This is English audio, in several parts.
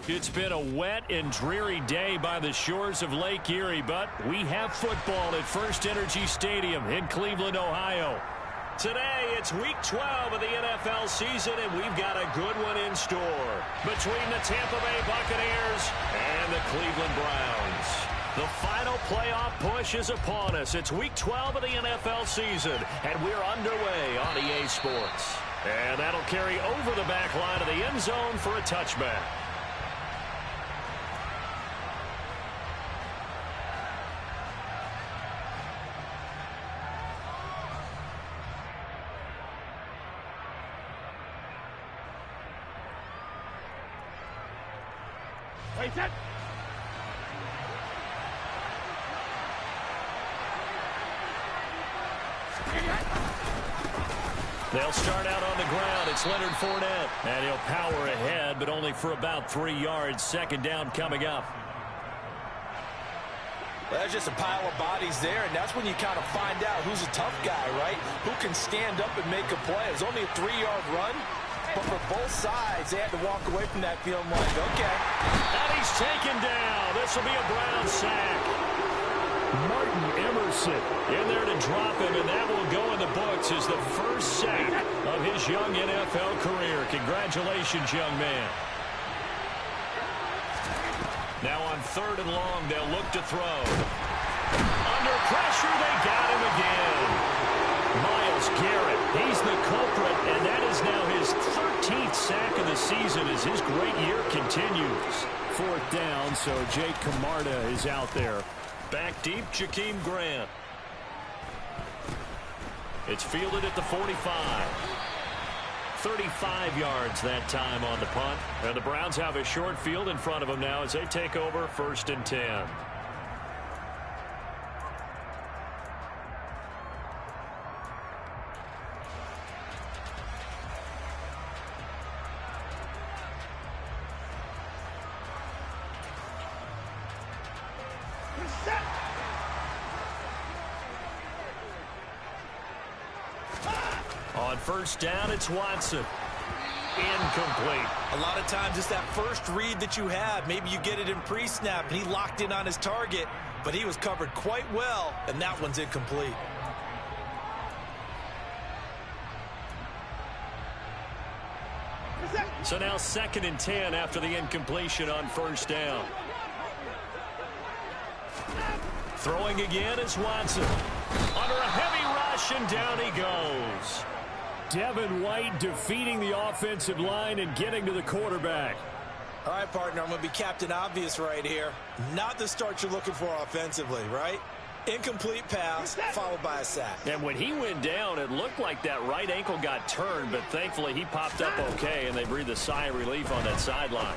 It's been a wet and dreary day by the shores of Lake Erie, but we have football at First Energy Stadium in Cleveland, Ohio. Today, it's Week 12 of the NFL season, and we've got a good one in store between the Tampa Bay Buccaneers and the Cleveland Browns. The final playoff push is upon us. It's Week 12 of the NFL season, and we're underway on EA Sports. And that'll carry over the back line of the end zone for a touchback. Wait, set. They'll start out on the ground. It's Leonard Fournette. And he'll power ahead, but only for about 3 yards. Second down coming up. Well, there's just a pile of bodies there, and that's when you kind of find out who's a tough guy, right? Who can stand up and make a play. It was only a 3-yard run, but for both sides, they had to walk away from that feeling like, okay. And he's taken down. This will be a Brown sack. Martin Emerson in there to drop him, and that will go in the books as the first sack of his young NFL career. Congratulations, young man. Now on 3rd and long, they'll look to throw. Under pressure, they got him again. Myles Garrett, he's the culprit, and that is now his 13th sack of the season as his great year continues. 4th down, so Jake Camarda is out there. Back deep, Jakeem Grant. It's fielded at the 45. 35 yards that time on the punt. And the Browns have a short field in front of them now as they take over 1st and 10. On 1st down, it's Watson. Incomplete. A lot of times it's that first read that you have. Maybe you get it in pre-snap, and he locked in on his target, but he was covered quite well, and that one's incomplete. So now 2nd and 10 after the incompletion on 1st down. Throwing again is Watson. Under a heavy rush, and down he goes. Devin White defeating the offensive line and getting to the quarterback. All right, partner, I'm going to be Captain Obvious right here. Not the start you're looking for offensively, right? Incomplete pass, followed by a sack. And when he went down, it looked like that right ankle got turned, but thankfully he popped up okay, and they breathed a sigh of relief on that sideline.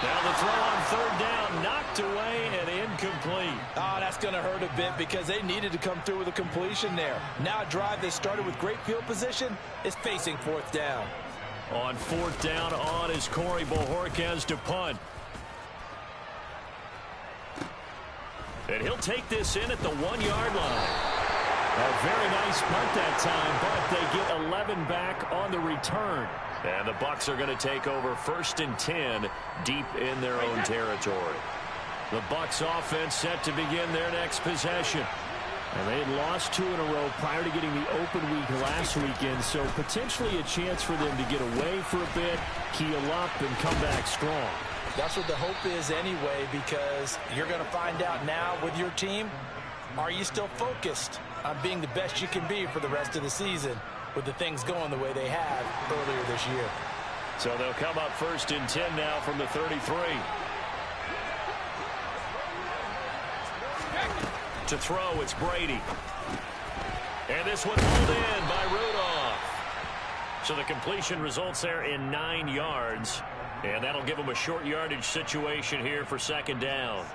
Now the throw on 3rd down, knocked away and incomplete. Oh, that's going to hurt a bit because they needed to come through with a completion there. Now a drive that started with great field position is facing 4th down. On 4th down on is Corey Bojorquez to punt. And he'll take this in at the 1-yard line. A very nice punt that time, but they get 11 back on the return. And the Bucs are going to take over 1st and 10 deep in their own territory. The Bucs offense set to begin their next possession. And they had lost 2 in a row prior to getting the open week last weekend, so potentially a chance for them to get away for a bit, keel up, and come back strong. That's what the hope is anyway, because you're going to find out now with your team, are you still focused on being the best you can be for the rest of the season with the things going the way they have earlier this year. So they'll come up 1st and 10 now from the 33. To throw, it's Brady. And this one pulled in by Rudolph. So the completion results there in 9 yards. And that'll give them a short yardage situation here for 2nd down.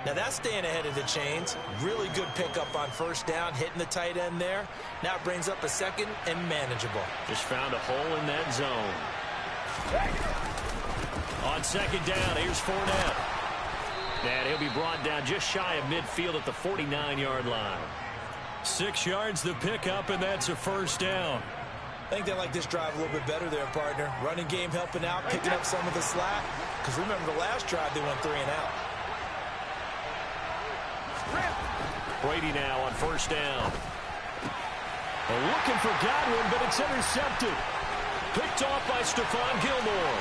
Now that's staying ahead of the chains. Really good pickup on 1st down, hitting the tight end there. Now it brings up a 2nd and manageable. Just found a hole in that zone. On 2nd down, here's Fournette. And he'll be brought down just shy of midfield at the 49-yard line. 6 yards the pickup, and that's a 1st down. I think they like this drive a little bit better there, partner. Running game helping out, picking up some of the slack. Because remember the last drive, they went 3 and out. Brady now on first down. Looking for Godwin, but it's intercepted. Picked off by Stephon Gilmore.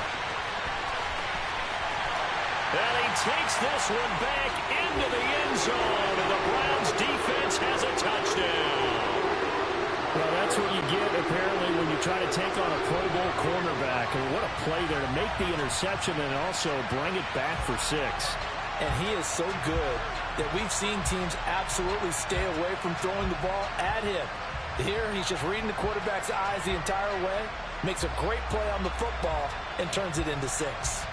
And he takes this one back into the end zone, and the Browns defense has a touchdown. Well, that's what you get, apparently, when you try to take on a Pro Bowl cornerback. And what a play there to make the interception and also bring it back for 6. And he is so good that we've seen teams absolutely stay away from throwing the ball at him. Here, he's just reading the quarterback's eyes the entire way, makes a great play on the football, and turns it into 6.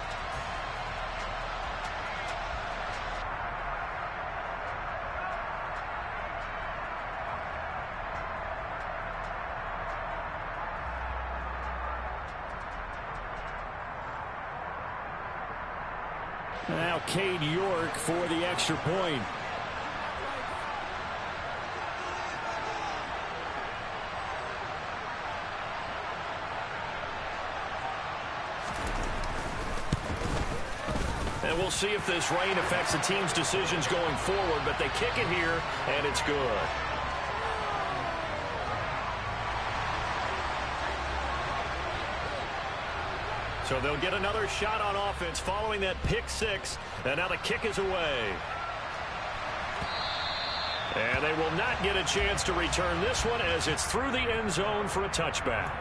Now Cade York for the extra point. And we'll see if this rain affects the team's decisions going forward, but they kick it here, and it's good. So they'll get another shot on offense following that pick 6, and now the kick is away. And they will not get a chance to return this one as it's through the end zone for a touchback.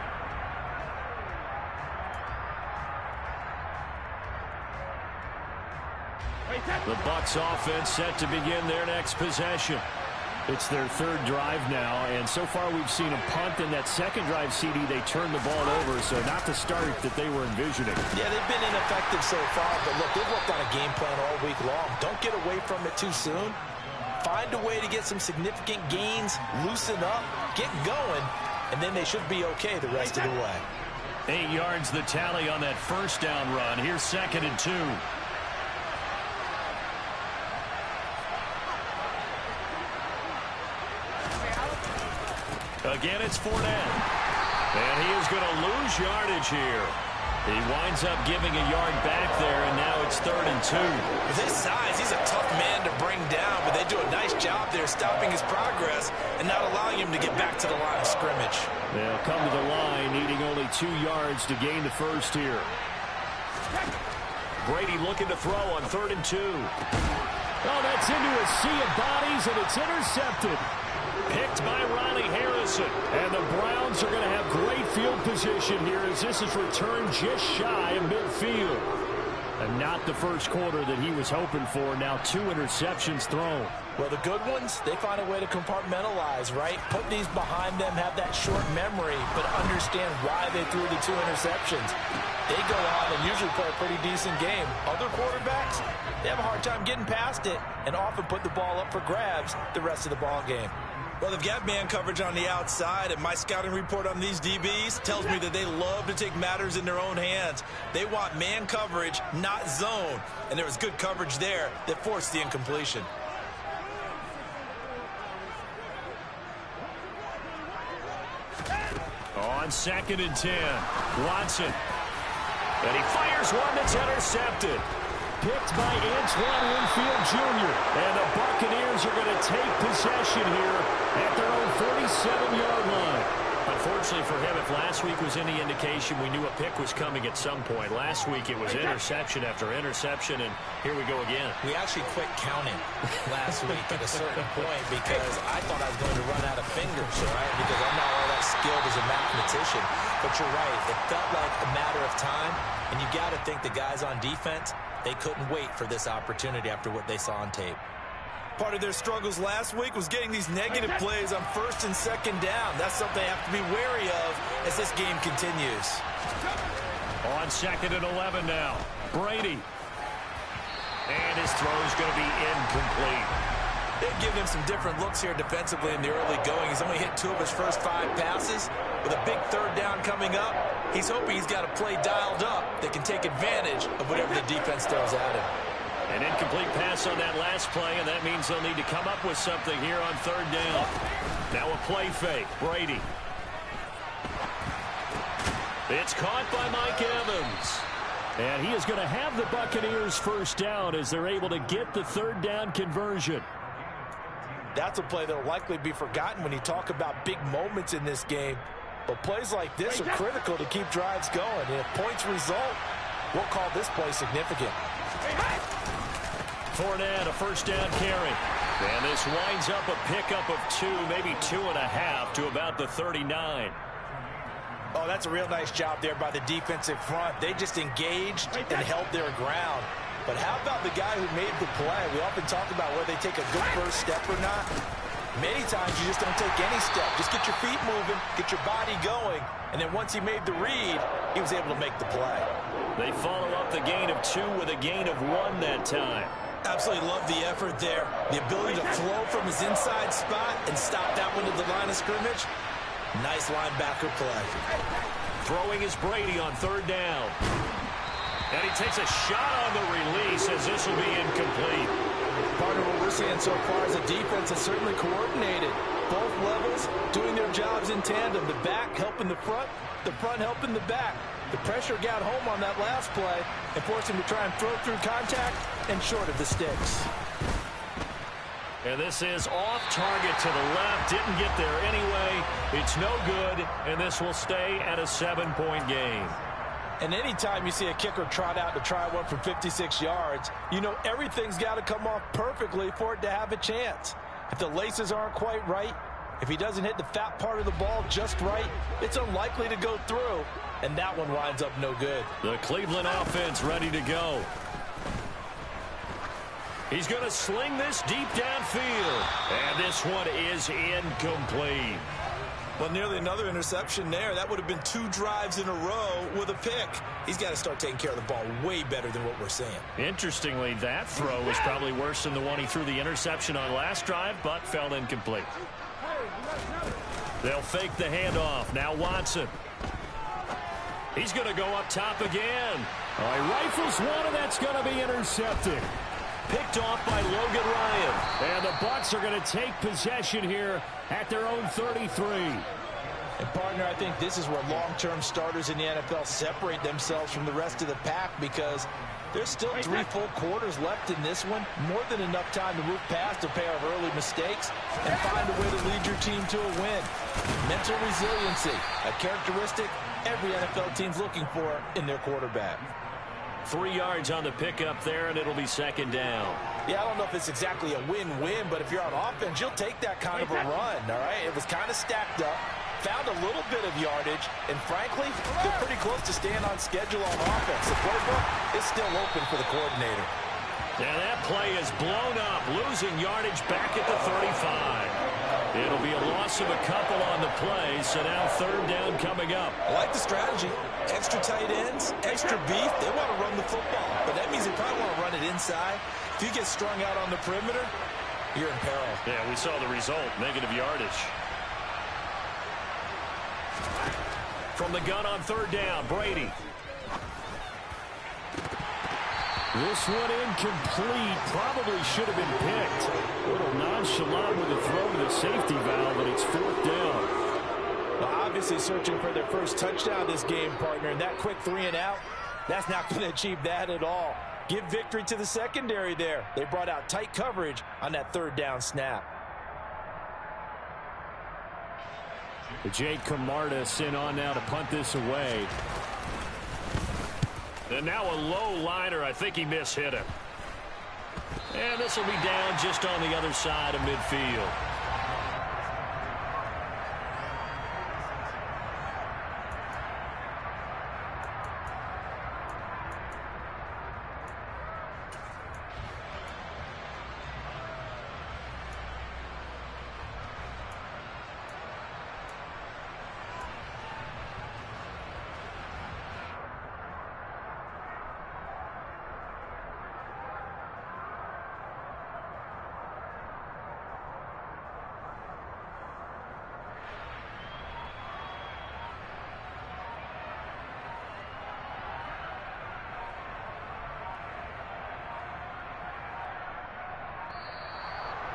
The Bucs offense set to begin their next possession. It's their 3rd drive now, and so far we've seen a punt. In that second drive, CD, they turned the ball over, so not the start that they were envisioning. Yeah, they've been ineffective so far, but look, they've worked on a game plan all week long. Don't get away from it too soon. Find a way to get some significant gains, loosen up, get going, and then they should be okay the rest of the way. 8 yards the tally on that first down run. Here's 2nd and 2. Again, it's Fournette. And he is going to lose yardage here. He winds up giving a yard back there, and now it's 3rd and 2. With his size, he's a tough man to bring down, but they do a nice job there stopping his progress and not allowing him to get back to the line of scrimmage. They'll come to the line, needing only 2 yards to gain the first here. Brady looking to throw on 3rd and 2. Oh, that's into a sea of bodies, and it's intercepted. Picked by Riley Harrison. And the Browns are going to have great field position here as this is returned just shy of midfield. And not the first quarter that he was hoping for. Now 2 interceptions thrown. Well, the good ones, they find a way to compartmentalize, right? Put these behind them, have that short memory, but understand why they threw the 2 interceptions. They go on and usually play a pretty decent game. Other quarterbacks, they have a hard time getting past it and often put the ball up for grabs the rest of the ball game. Well, they've got man coverage on the outside, and my scouting report on these DBs tells me that they love to take matters in their own hands. They want man coverage, not zone. And there was good coverage there that forced the incompletion. On 2nd and 10, Watson. And he fires one that's intercepted. Picked by Antoine Winfield Jr. And the Buccaneers are going to take possession here at their own 47-yard line. Unfortunately for him, if last week was any indication, we knew a pick was coming at some point. Last week it was interception after interception, and here we go again. We actually quit counting last week at a certain point because I thought I was going to run out of fingers, right? Because I'm not all that skilled as a mathematician. But you're right, it felt like a matter of time, and you got to think the guys on defense, they couldn't wait for this opportunity after what they saw on tape. Part of their struggles last week was getting these negative plays on 1st and 2nd down. That's something they have to be wary of as this game continues. On 2nd and 11 now, Brady. And his throw is going to be incomplete. They've given him some different looks here defensively in the early going. He's only hit 2 of his first 5 passes. With a big 3rd down coming up, he's hoping he's got a play dialed up that can take advantage of whatever the defense throws at him. An incomplete pass on that last play, and that means they'll need to come up with something here on 3rd down. Now a play fake. Brady. It's caught by Mike Evans. And he is going to have the Buccaneers first down as they're able to get the third down conversion. That's a play that will likely be forgotten when you talk about big moments in this game. But plays like this are critical to keep drives going. And if points result, we'll call this play significant. Fournette, a first down carry. And this winds up a pickup of 2, maybe 2.5 to about the 39. Oh, that's a real nice job there by the defensive front. They just engaged and held their ground. But how about the guy who made the play? We often talk about whether they take a good first step or not. Many times you just don't take any step. Just get your feet moving, get your body going, and then once he made the read, he was able to make the play. They follow up the gain of 2 with a gain of 1 that time. Absolutely love the effort there. The ability to flow from his inside spot and stop that one at the line of scrimmage. Nice linebacker play. Throwing is Brady on third down. And he takes a shot on the release as this will be incomplete. Part of what we're seeing so far is a defense that's certainly coordinated. Both levels doing their jobs in tandem. The back helping the front helping the back. The pressure got home on that last play and forced him to try and throw through contact and short of the sticks. And this is off target to the left. Didn't get there anyway. It's no good, and this will stay at a 7-point game. And anytime you see a kicker trot out to try one from 56 yards, you know everything's got to come off perfectly for it to have a chance. If the laces aren't quite right, if he doesn't hit the fat part of the ball just right, it's unlikely to go through, and that one winds up no good. The Cleveland offense ready to go. He's going to sling this deep downfield, and this one is incomplete. Well, nearly another interception there. That would have been 2 drives in a row with a pick. He's got to start taking care of the ball way better than what we're seeing. Interestingly, that throw was probably worse than the one he threw the interception on last drive, but fell incomplete. They'll fake the handoff. Now Watson. He's going to go up top again. All right, rifles one, and that's going to be intercepted. Picked off by Logan Ryan. And the Bucs are going to take possession here at their own 33. And, partner, I think this is where long-term starters in the NFL separate themselves from the rest of the pack because there's still 3 full quarters left in this one. More than enough time to move past a pair of early mistakes and find a way to lead your team to a win. Mental resiliency, a characteristic every NFL team's looking for in their quarterback. 3 yards on the pickup there, and it'll be second down. Yeah, I don't know if it's exactly a win-win, but if you're on offense, you'll take that kind of a run, all right? It was kind of stacked up, found a little bit of yardage, and frankly, they're pretty close to staying on schedule on offense. The playbook is still open for the coordinator. And that play is blown up, losing yardage back at the 35. It'll be a loss of a couple on the play, so now third down coming up. I like the strategy. Extra tight ends, extra beef. They want to run the football, but that means they probably want to run it inside. If you get strung out on the perimeter, you're in peril. Yeah, we saw the result, negative yardage. From the gun on third down, Brady. This one incomplete. Probably should have been picked. A little nonchalant with the throw to the safety valve, but it's fourth down. Well, obviously searching for their first touchdown this game, partner. And that quick 3 and out, that's not going to achieve that at all. Give victory to the secondary there. They brought out tight coverage on that third down snap. Jake Camardas in on now to punt this away. And now a low liner. I think he mishit him. And this will be down just on the other side of midfield.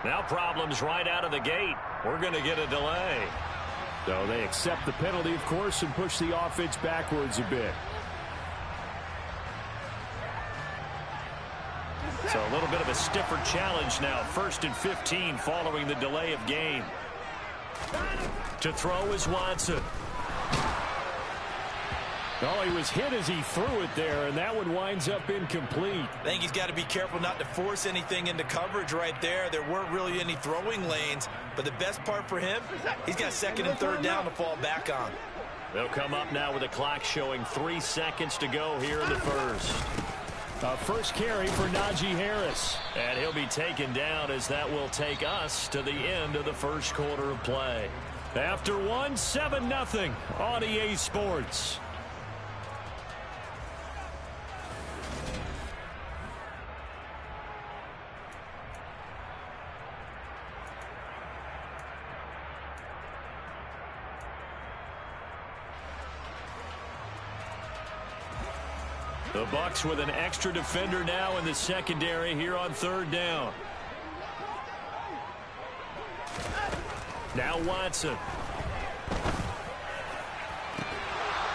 Now problems right out of the gate. We're going to get a delay. So they accept the penalty, of course, and push the offense backwards a bit. So a little bit of a stiffer challenge now. 1st and 15 following the delay of game. To throw is Watson. Oh, he was hit as he threw it there, and that one winds up incomplete. I think he's got to be careful not to force anything into coverage right there. There weren't really any throwing lanes, but the best part for him, he's got 2nd and 3rd down to fall back on. They'll come up now with a clock showing 3 seconds to go here in the first. First carry for Najee Harris. And he'll be taken down as that will take us to the end of the first quarter of play. After 7-0 on EA Sports. The Bucs with an extra defender now in the secondary here on 3rd down. Now Watson.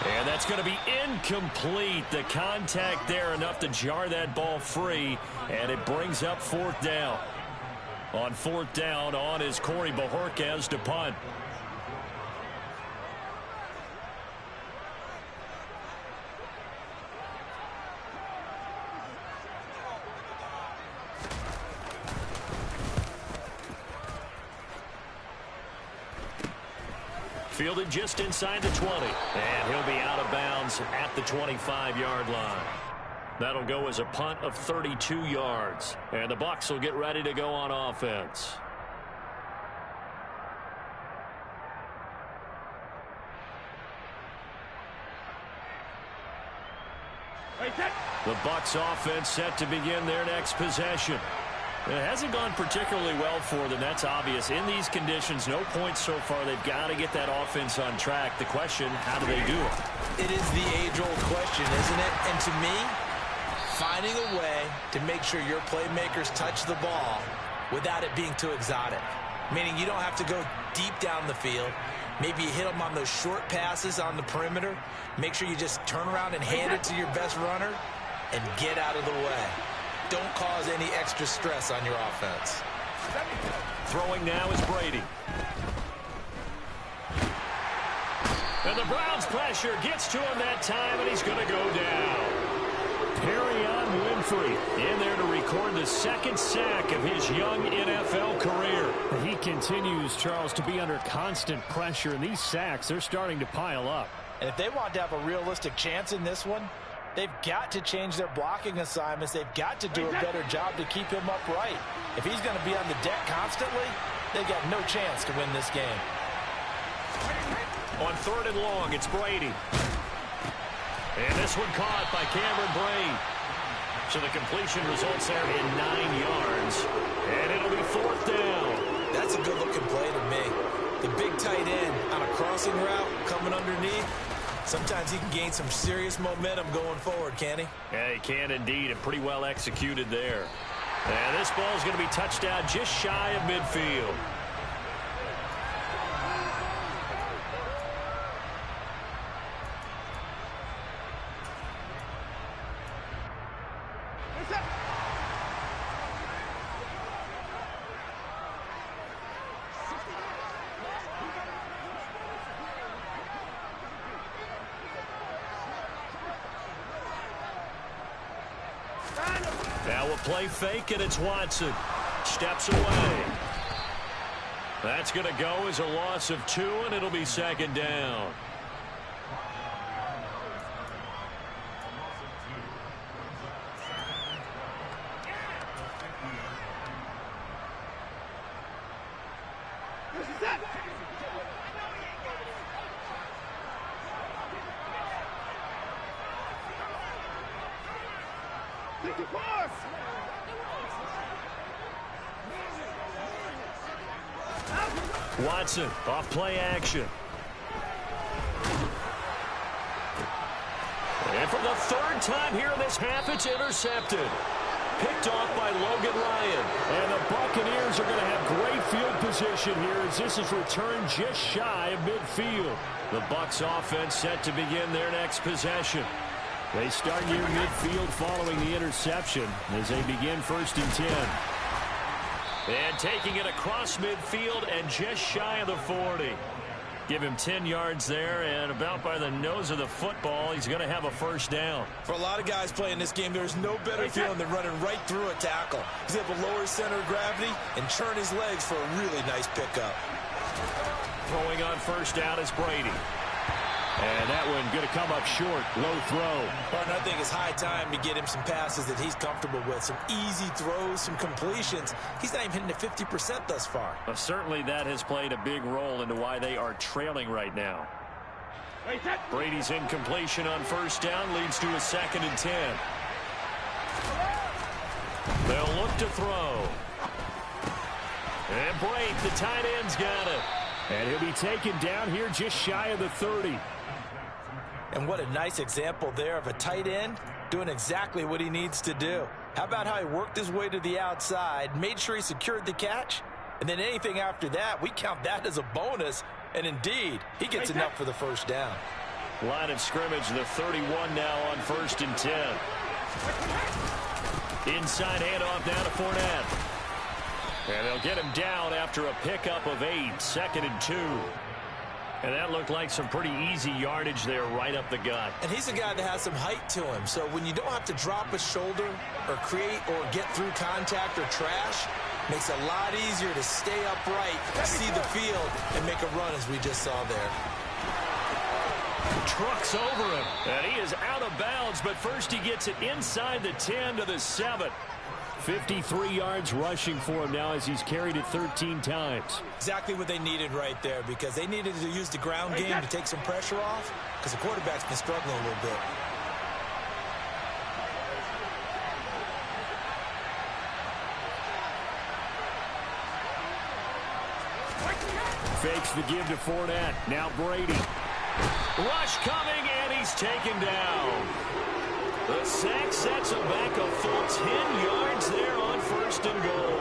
And that's going to be incomplete. The contact there enough to jar that ball free, and it brings up 4th down. On 4th down, on is Corey Bojorquez to punt. Fielded just inside the 20. And he'll be out of bounds at the 25-yard line. That'll go as a punt of 32 yards. And the Bucs will get ready to go on offense. The Bucs offense set to begin their next possession. It hasn't gone particularly well for them. That's obvious. In these conditions, no points so far. They've got to get that offense on track. The question, how do they do it? It is the age-old question, isn't it? And to me, finding a way to make sure your playmakers touch the ball without it being too exotic. Meaning you don't have to go deep down the field. Maybe you hit them on those short passes on the perimeter. Make sure you just turn around and hand it to your best runner and get out of the way. Don't cause any extra stress on your offense. Throwing now is Brady. And the Browns' pressure gets to him that time, and he's going to go down. Perrion Winfrey in there to record the 2nd sack of his young NFL career. He continues, Charles, to be under constant pressure, and these sacks, they're starting to pile up. And if they want to have a realistic chance in this one, they've got to change their blocking assignments. They've got to do a better job to keep him upright. If he's going to be on the deck constantly, they've got no chance to win this game. On 3rd and long, it's Brady. And this one caught by Cameron Brate. So the completion results there in 9 yards. And it'll be 4th down. That's a good-looking play to me. The big tight end on a crossing route coming underneath. Sometimes he can gain some serious momentum going forward, can he? Yeah, he can indeed, and pretty well executed there. And this ball is going to be touched down just shy of midfield. Now a play fake, and it's Watson. Steps away. That's going to go as a loss of 2, and it'll be 2nd down. Watson off play action. And for the 3rd time here in this half, it's intercepted. Picked off by Logan Ryan. And the Buccaneers are going to have great field position here as this is returned just shy of midfield. The Bucs offense set to begin their next possession. They start near midfield following the interception as they begin 1st and 10. And taking it across midfield and just shy of the 40. Give him 10 yards there, and about by the nose of the football, he's going to have a 1st down. For a lot of guys playing this game, there's no better feeling than running right through a tackle. He's able to lower his center of gravity and turn his legs for a really nice pickup. Throwing on 1st down is Brady. And that one going to come up short. Low throw. But I think it's high time to get him some passes that he's comfortable with. Some easy throws, some completions. He's not even hitting at 50% thus far. Well, certainly that has played a big role into why they are trailing right now. Brady's incompletion on 1st down leads to a 2nd and 10. They'll look to throw. And Brady, the tight end's got it. And he'll be taken down here just shy of the 30. And what a nice example there of a tight end doing exactly what he needs to do. How about how he worked his way to the outside, made sure he secured the catch, and then anything after that, we count that as a bonus. And indeed, he gets enough for the 1st down. Line of scrimmage, the 31 now on 1st and 10. Inside handoff now to Fournette. And they'll get him down after a pickup of 8, 2nd and 2. And that looked like some pretty easy yardage there right up the gut. And he's a guy that has some height to him. So when you don't have to drop a shoulder or create or get through contact or trash, makes it a lot easier to stay upright, see the field, and make a run as we just saw there. Trucks over him. And he is out of bounds, but first he gets it inside the 10 to the 7. 53 yards rushing for him now as he's carried it 13 times. Exactly what they needed right there, because they needed to use the ground game to take some pressure off, because the quarterback's been struggling a little bit. Fakes the give to Fournette. Now Brady. Rush coming, and he's taken down. The sack sets him back a full 10 yards there on 1st and goal.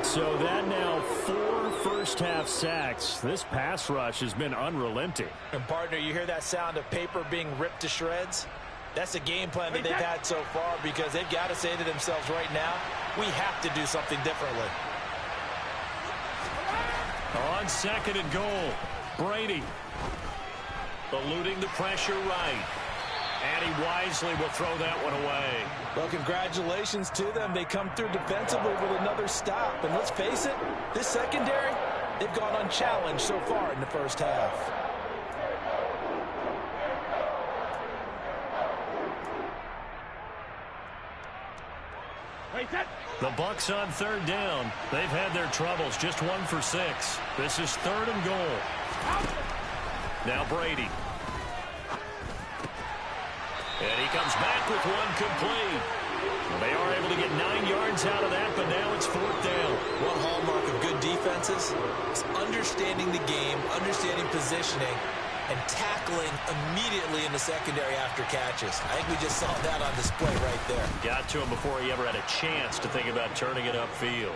So that now 4 first-half sacks. This pass rush has been unrelenting. And, partner, you hear that sound of paper being ripped to shreds? That's a game plan that they've had so far, because they've got to say to themselves right now, we have to do something differently. On 2nd and goal, Brady eluding the pressure right. And he wisely will throw that one away. Well, congratulations to them. They come through defensively with another stop. And let's face it, this secondary, they've gone unchallenged so far in the 1st half. The Bucs on 3rd down. They've had their troubles. Just 1 for 6. This is 3rd and goal. Now Brady. And he comes back with one complete. They are able to get 9 yards out of that, but now it's 4th down. One hallmark of good defenses is understanding the game, understanding positioning, and tackling immediately in the secondary after catches. I think we just saw that on display right there. Got to him before he ever had a chance to think about turning it upfield.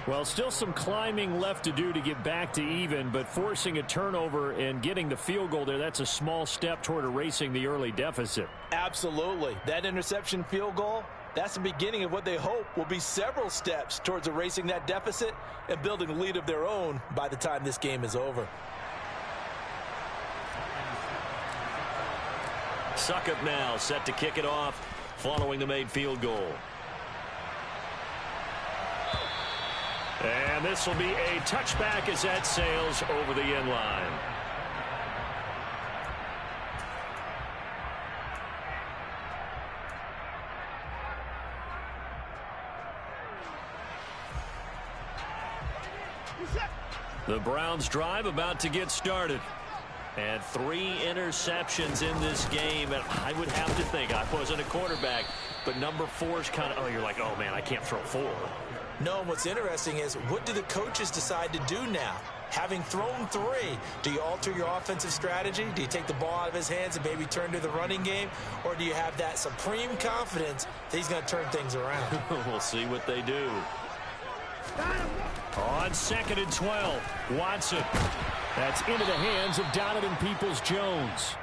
Well, still some climbing left to do to get back to even, but forcing a turnover and getting the field goal there, that's a small step toward erasing the early deficit. Absolutely. That interception field goal, that's the beginning of what they hope will be several steps towards erasing that deficit and building a lead of their own by the time this game is over. Succop now set to kick it off following the made field goal. And this will be a touchback as that sails over the end line. The Browns drive about to get started. And 3 interceptions in this game. And I would have to think, I wasn't a quarterback, but number 4 is kind of, oh, you're like, oh, man, I can't throw 4. No, what's interesting is, what do the coaches decide to do now? Having thrown 3, do you alter your offensive strategy? Do you take the ball out of his hands and maybe turn to the running game? Or do you have that supreme confidence that he's going to turn things around? We'll see what they do. On 2nd and 12, Watson. That's into the hands of Donovan Peoples-Jones.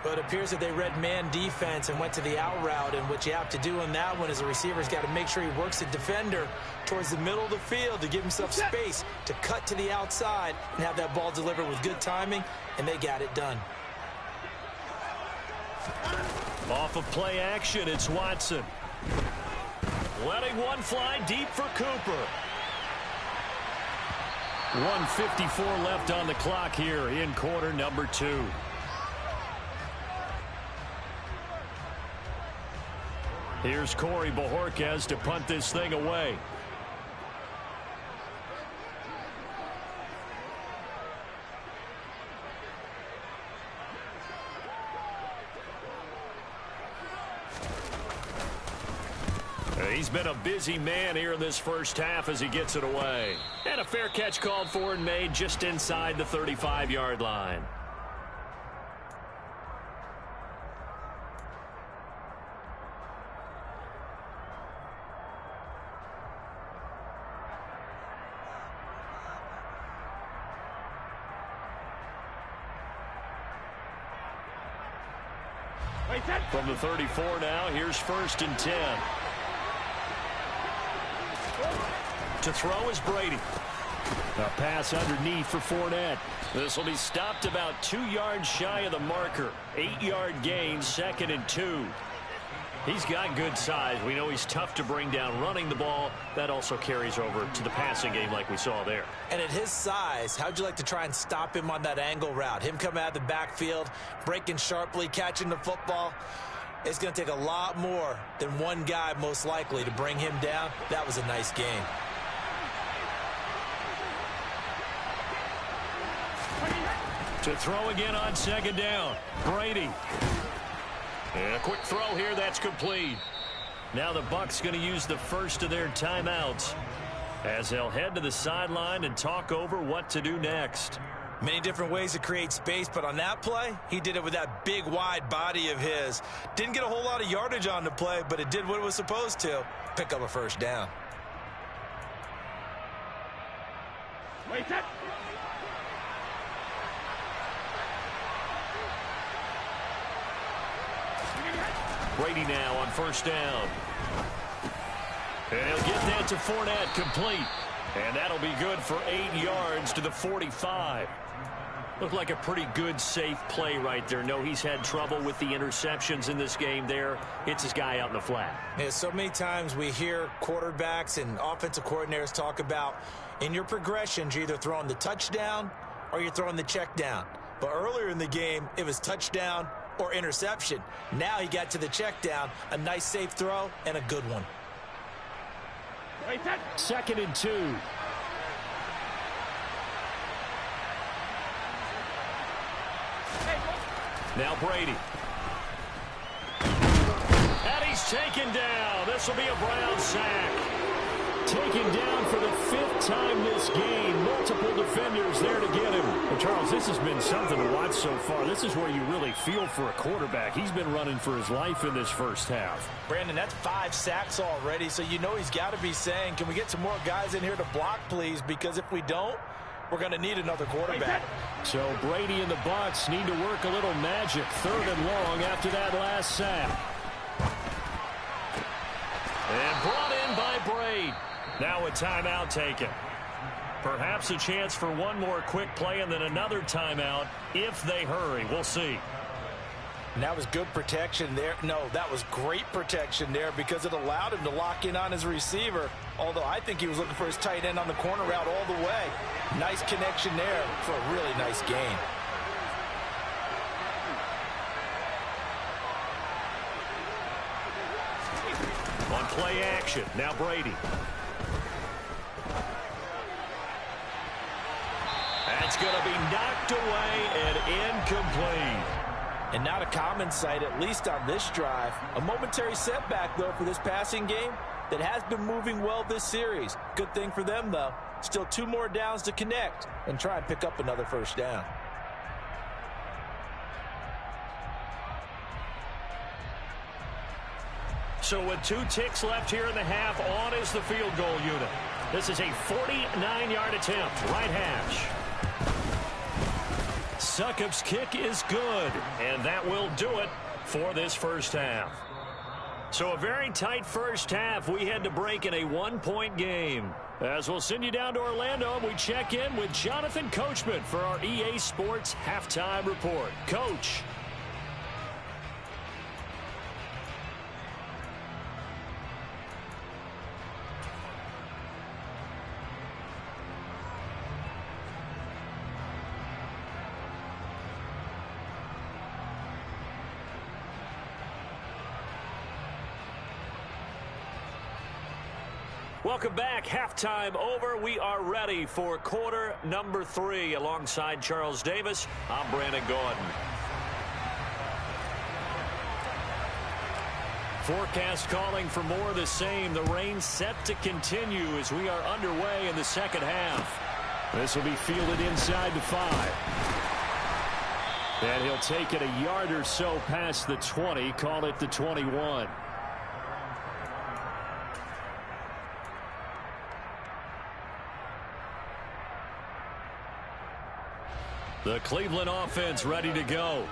But it appears that they read man defense and went to the out route, and what you have to do in that one is a receiver's got to make sure he works the defender towards the middle of the field to give himself space to cut to the outside and have that ball delivered with good timing, and they got it done. Off of play action, it's Watson. Letting one fly deep for Cooper. 1:54 left on the clock here in quarter number 2. Here's Corey Bojorquez to punt this thing away. He's been a busy man here in this first half as he gets it away. And a fair catch called for and made just inside the 35-yard line. From the 34 now, here's 1st and 10. To throw is Brady. A pass underneath for Fournette. This will be stopped about 2 yards shy of the marker. 8-yard gain, 2nd and 2. He's got good size. We know he's tough to bring down running the ball. That also carries over to the passing game like we saw there. And at his size, how'd you like to try and stop him on that angle route? Him coming out of the backfield, breaking sharply, catching the football. It's going to take a lot more than one guy most likely to bring him down. That was a nice game. To throw again on 2nd down. Brady. And a quick throw here, that's complete. Now the Bucs going to use the first of their timeouts as they'll head to the sideline and talk over what to do next. Many different ways to create space, but on that play, he did it with that big, wide body of his. Didn't get a whole lot of yardage on the play, but it did what it was supposed to. Pick up a 1st down. Wait up. Brady now on 1st down. And he'll get that to Fournette, complete. And that'll be good for 8 yards to the 45. Looked like a pretty good, safe play right there. No, he's had trouble with the interceptions in this game there. Hits his guy out in the flat. Yeah, so many times we hear quarterbacks and offensive coordinators talk about in your progressions, you're either throwing the touchdown or you're throwing the check down. But earlier in the game, it was touchdown or interception. Now he got to the check down, a nice safe throw, and a good one. 2nd and 2. Now Brady. And he's taken down. This will be a Brown sack. Taken down for the 5th time this game. Multiple defenders there to get him. Well, Charles, this has been something to watch so far. This is where you really feel for a quarterback. He's been running for his life in this first half. Brandon, that's 5 sacks already, so you know he's got to be saying, can we get some more guys in here to block, please? Because if we don't, we're going to need another quarterback. So Brady and the Bucs need to work a little magic. 3rd and long after that last sack. And brought in by Brady. Now a timeout taken. Perhaps a chance for one more quick play and then another timeout if they hurry. We'll see. And that was good protection there. No, that was great protection there because it allowed him to lock in on his receiver. Although I think he was looking for his tight end on the corner route all the way. Nice connection there for a really nice game. On play action, now Brady. That's going to be knocked away and incomplete. And not a common sight, at least on this drive. A momentary setback, though, for this passing game that has been moving well this series. Good thing for them, though. Still 2 more downs to connect and try and pick up another first down. So with 2 ticks left here in the half, on is the field goal unit. This is a 49-yard attempt, right hash. Succop's kick is good, and that will do it for this first half. So a very tight first half. We had to break in a 1-point game. As we'll send you down to Orlando, and we check in with Jonathan Coachman for our EA Sports Halftime Report. Coach. Welcome back. Halftime over. We are ready for quarter number 3. Alongside Charles Davis, I'm Brandon Gordon. Forecast calling for more of the same. The rain set to continue as we are underway in the second half. This will be fielded inside the 5. And he'll take it a yard or so past the 20. Call it the 21. The Cleveland offense ready to go.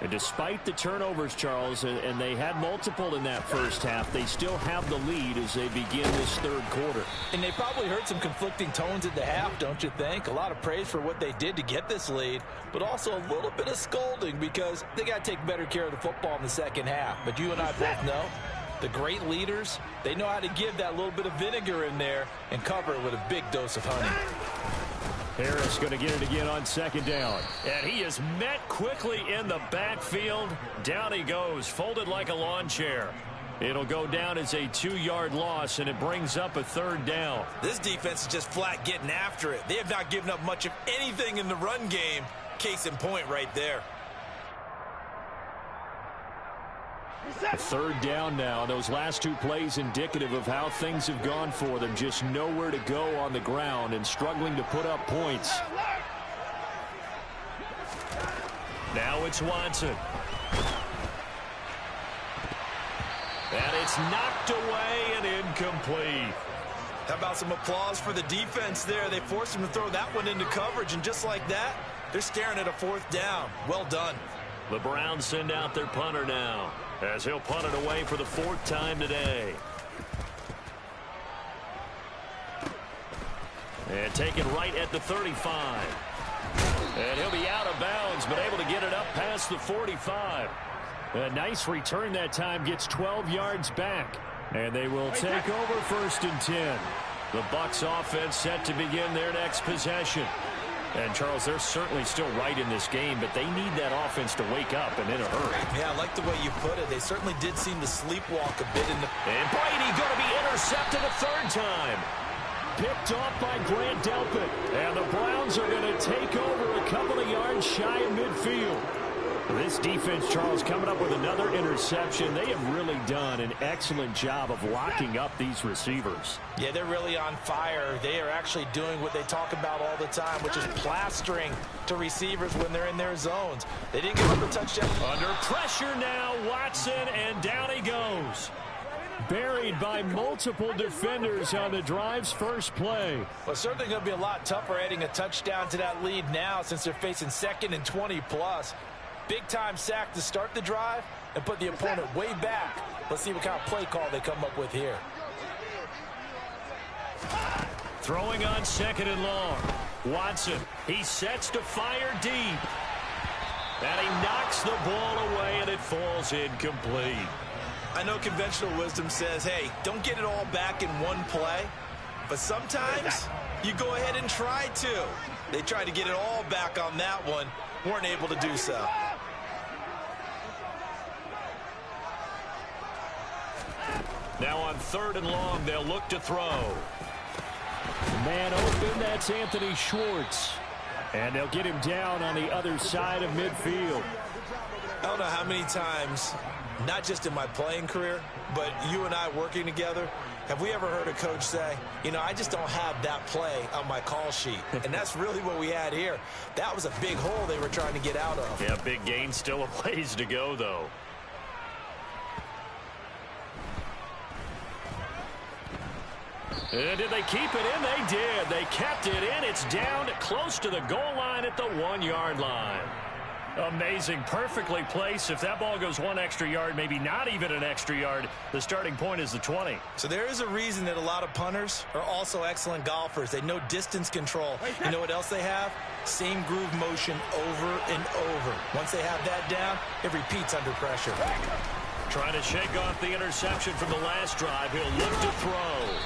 And despite the turnovers, Charles, and they had multiple in that first half, they still have the lead as they begin this third quarter. And they probably heard some conflicting tones at the half, don't you think? A lot of praise for what they did to get this lead, but also a little bit of scolding because they got to take better care of the football in the second half. But you and I both know the great leaders, they know how to give that little bit of vinegar in there and cover it with a big dose of honey. Harris going to get it again on second down. And he is met quickly in the backfield. Down he goes, folded like a lawn chair. It'll go down as a 2-yard loss, and it brings up a third down. This defense is just flat getting after it. They have not given up much of anything in the run game. Case in point right there. Third down now. Those last 2 plays indicative of how things have gone for them. Just nowhere to go on the ground and struggling to put up points. Now it's Watson. And it's knocked away and incomplete. How about some applause for the defense there? They forced him to throw that one into coverage, and just like that, they're staring at a 4th down. Well done. The Browns send out their punter now, as he'll punt it away for the 4th time today. And taken right at the 35. And he'll be out of bounds, but able to get it up past the 45. A nice return that time, gets 12 yards back. And they will take over 1st and 10. The Bucs offense set to begin their next possession. And, Charles, they're certainly still right in this game, but they need that offense to wake up and in a hurry. Yeah, I like the way you put it. They certainly did seem to sleepwalk a bit in the... And Brady going to be intercepted a 3rd time. Picked off by Grant Delpit. And the Browns are going to take over a couple of yards shy of midfield. This defense, Charles, coming up with another interception. They have really done an excellent job of locking up these receivers. Yeah, they're really on fire. They are actually doing what they talk about all the time, which is plastering to receivers when they're in their zones. They didn't give up a touchdown. Under pressure now, Watson, and down he goes. Buried by multiple defenders on the drive's first play. Well, it's certainly going to be a lot tougher adding a touchdown to that lead now since they're facing 2nd and 20+. Big-time sack to start the drive and put the opponent way back. Let's see what kind of play call they come up with here. Throwing on 2nd and long. Watson, he sets to fire deep. And he knocks the ball away, and it falls incomplete. I know conventional wisdom says, hey, don't get it all back in one play. But sometimes you go ahead and try to. They tried to get it all back on that one. Weren't able to do so. Now on 3rd and long, they'll look to throw. Man open, that's Anthony Schwartz. And they'll get him down on the other side of midfield. I don't know how many times, not just in my playing career, but you and I working together, Have we ever heard a coach say, you know, I just don't have that play on my call sheet? And that's really what we had here. That was a big hole they were trying to get out of. Yeah, big gain, still a ways to go, though. And did they keep it in? They did. They kept it in. It's down close to the goal line at the 1-yard line. Amazing. Perfectly placed. If that ball goes 1 extra yard, maybe not even an extra yard, the starting point is the 20. So there is a reason that a lot of punters are also excellent golfers. They know distance control. You know what else they have? Same groove motion over and over. Once they have that down, it repeats under pressure. Trying to shake off the interception from the last drive. He'll look to throw.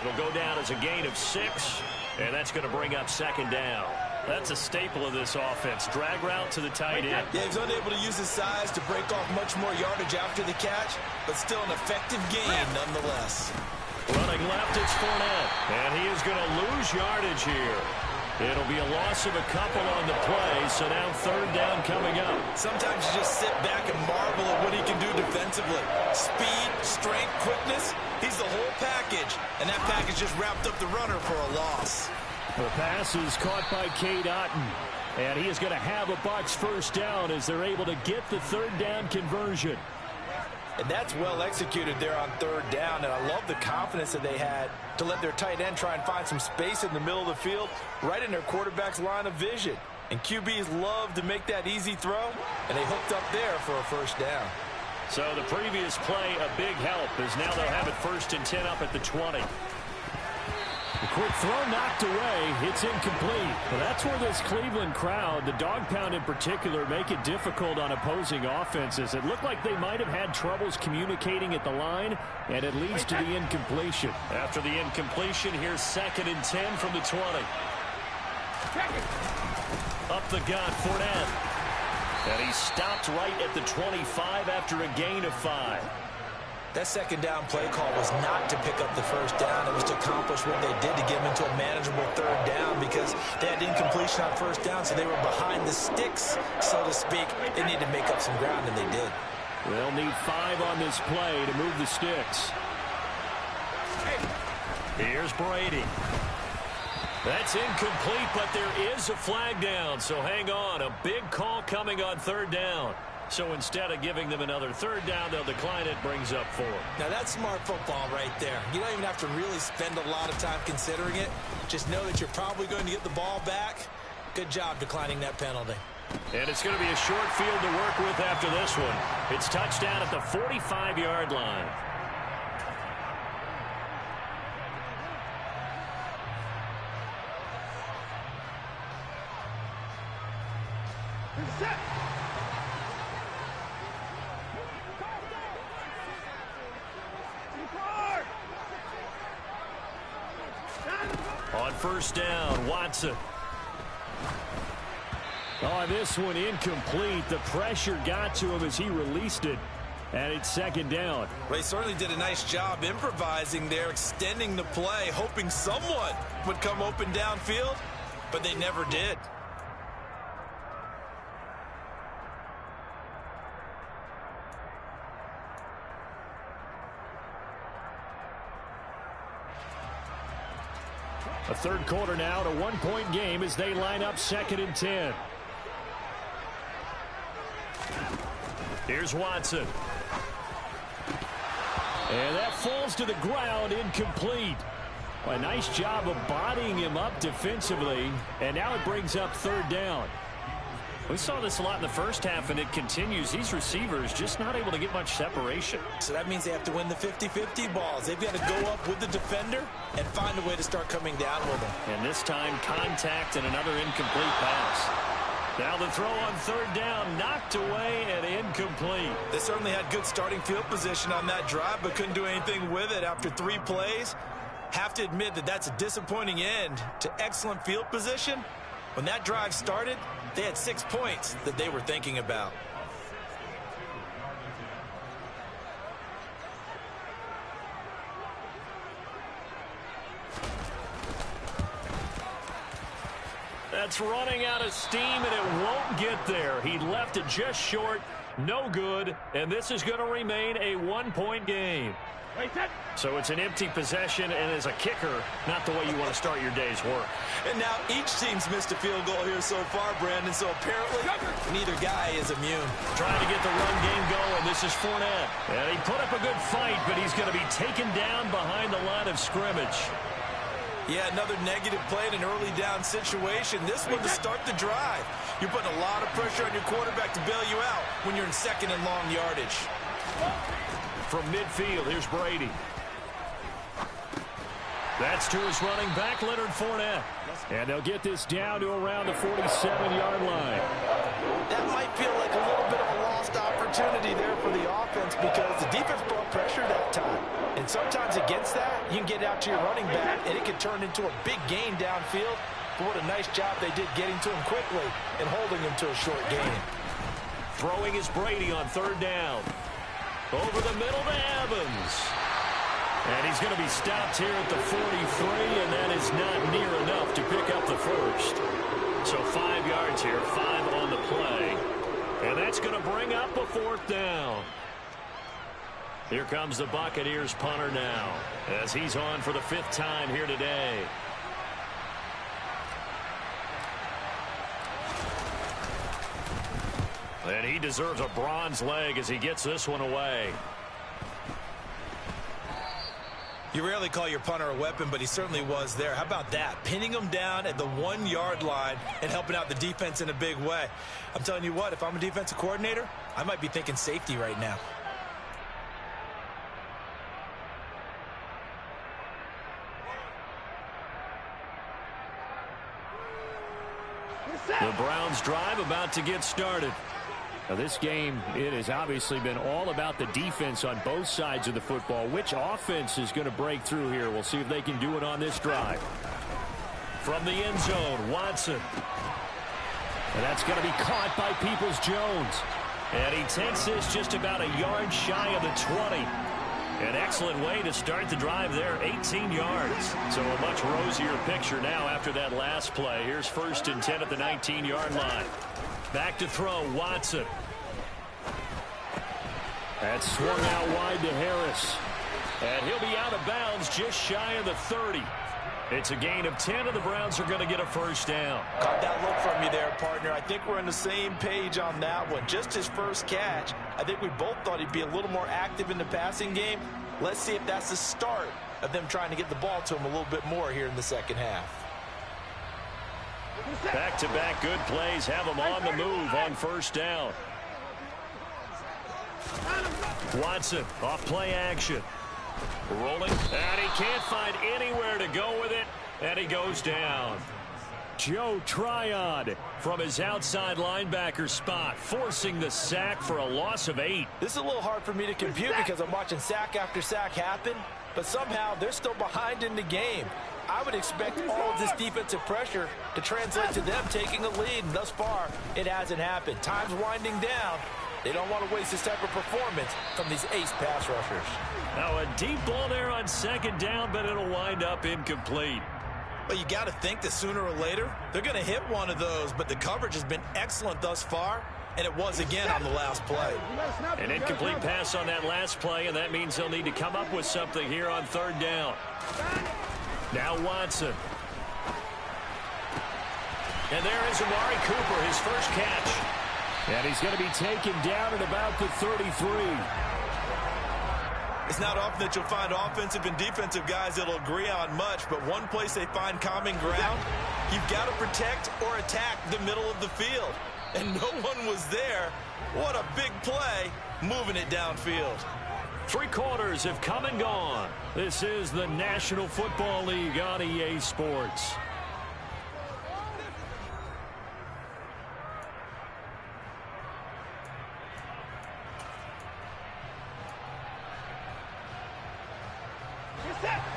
It'll go down as a gain of 6, and that's going to bring up second down. That's a staple of this offense. Drag route to the tight end. Yeah, he's unable to use his size to break off much more yardage after the catch, but still an effective gain nonetheless. Running left, it's Fournette, and he is going to lose yardage here. It'll be a loss of a couple on the play, so now third down coming up. Sometimes you just sit back and marvel at what he can do defensively. Speed, strength, quickness, he's the whole package, and that package just wrapped up the runner for a loss. The pass is caught by Cade Otton, and he is going to have a Bucs first down as they're able to get the third down conversion. And that's well executed there on third down, and I love the confidence that they had to let their tight end try and find some space in the middle of the field, right in their quarterback's line of vision. And QBs love to make that easy throw, and they hooked up there for a first down. So the previous play, a big help, as now they'll have it 1st and 10 up at the 20. The quick throw knocked away. It's incomplete. Well, that's where this Cleveland crowd, the dog pound in particular, make it difficult on opposing offenses. It looked like they might have had troubles communicating at the line, and it leads to the incompletion. After the incompletion, here's 2nd and 10 from the 20. Up the gut, Fournette. And he stopped right at the 25 after a gain of 5. That second down play call was not to pick up the first down. It was to accomplish what they did to get them into a manageable third down because they had incompletion on first down, so they were behind the sticks, so to speak. They needed to make up some ground, and they did. They'll need 5 on this play to move the sticks. Here's Brady. That's incomplete, but there is a flag down, so hang on. A big call coming on third down. So instead of giving them another third down, they'll decline it, brings up 4. Now that's smart football right there. You don't even have to really spend a lot of time considering it. Just know that you're probably going to get the ball back. Good job declining that penalty. And it's going to be a short field to work with after this one. It's touchdown at the 45-yard line. On first down, Watson. Oh, this one incomplete. The pressure got to him as he released it. And it's second down. Well, he certainly did a nice job improvising there, extending the play, hoping someone would come open downfield, but they never did. A third quarter now, to 1-point game as they line up 2nd and 10. Here's Watson. And that falls to the ground, incomplete. A nice job of bodying him up defensively, and now it brings up third down. We saw this a lot in the first half, and it continues. These receivers just not able to get much separation. So that means they have to win the 50-50 balls. They've got to go up with the defender and find a way to start coming down with them. And this time, contact and another incomplete pass. Now the throw on third down, knocked away and incomplete. They certainly had good starting field position on that drive, but couldn't do anything with it after 3 plays. Have to admit that that's a disappointing end to excellent field position. When that drive started, they had 6 points that they were thinking about. That's running out of steam, and it won't get there. He left it just short, No good, and this is going to remain a one-point game. So it's an empty possession, and as a kicker, not the way you want to start your day's work. And now each team's missed a field goal here so far, Brandon, so apparently neither guy is immune. Trying to get the run game going. This is Fournette. And he put up a good fight, but he's going to be taken down behind the line of scrimmage. Yeah, another negative play in an early down situation. This one to start the drive. You're putting a lot of pressure on your quarterback to bail you out when you're in second and long yardage. From midfield, here's Brady. That's to his running back, Leonard Fournette. And they'll get this down to around the 47-yard line. That might feel like a little bit of a lost opportunity there for the offense because the defense brought pressure that time. And sometimes against that, you can get out to your running back, and it can turn into a big gain downfield. But what a nice job they did getting to him quickly and holding him to a short gain. Throwing is Brady on third down. Over the middle to Evans. And he's going to be stopped here at the 43, and that is not near enough to pick up the first. So 5 yards here, 5 on the play. And that's going to bring up a fourth down. Here comes the Buccaneers punter now, as he's on for the 5th time here today. And he deserves a bronze leg as he gets this one away. You rarely call your punter a weapon, but he certainly was there. How about that? Pinning him down at the 1-yard line and helping out the defense in a big way. I'm telling you what, if I'm a defensive coordinator, I might be thinking safety right now. The Browns drive about to get started. Now this game, it has obviously been all about the defense on both sides of the football. Which offense is going to break through here? We'll see if they can do it on this drive. From the end zone, Watson. And that's going to be caught by Peoples-Jones. And he takes this just about a yard shy of the 20. An excellent way to start the drive there, 18 yards. So a much rosier picture now after that last play. Here's 1st and 10 at the 19-yard line. Back to throw, Watson. That's swung out wide to Harris. And he'll be out of bounds just shy of the 30. It's a gain of 10, and the Browns are going to get a first down. Caught that look from you there, partner. I think we're on the same page on that one. Just his first catch. I think we both thought he'd be a little more active in the passing game. Let's see if that's the start of them trying to get the ball to him a little bit more here in the second half. Back-to-back good plays have him on the move on first down. Watson off play action. Rolling, and he can't find anywhere to go with it, and he goes down. Joe Tryon from his outside linebacker spot, forcing the sack for a loss of 8. This is a little hard for me to compute because I'm watching sack after sack happen, but somehow they're still behind in the game. I would expect all of this defensive pressure to translate to them taking a lead, and thus far, it hasn't happened. Time's winding down. They don't want to waste this type of performance from these ace pass rushers. Now a deep ball there on second down, but it'll wind up incomplete. Well, you got to think that sooner or later, they're going to hit one of those, but the coverage has been excellent thus far, and it was again on the last play. An incomplete pass on that last play, and that means they'll need to come up with something here on third down. Now Watson. And there is Amari Cooper, his first catch. And he's going to be taken down at about the 33. It's not often that you'll find offensive and defensive guys that'll agree on much, but one place they find common ground, you've got to protect or attack the middle of the field. And no one was there. What a big play, moving it downfield. 3 quarters have come and gone. This is the National Football League on EA Sports.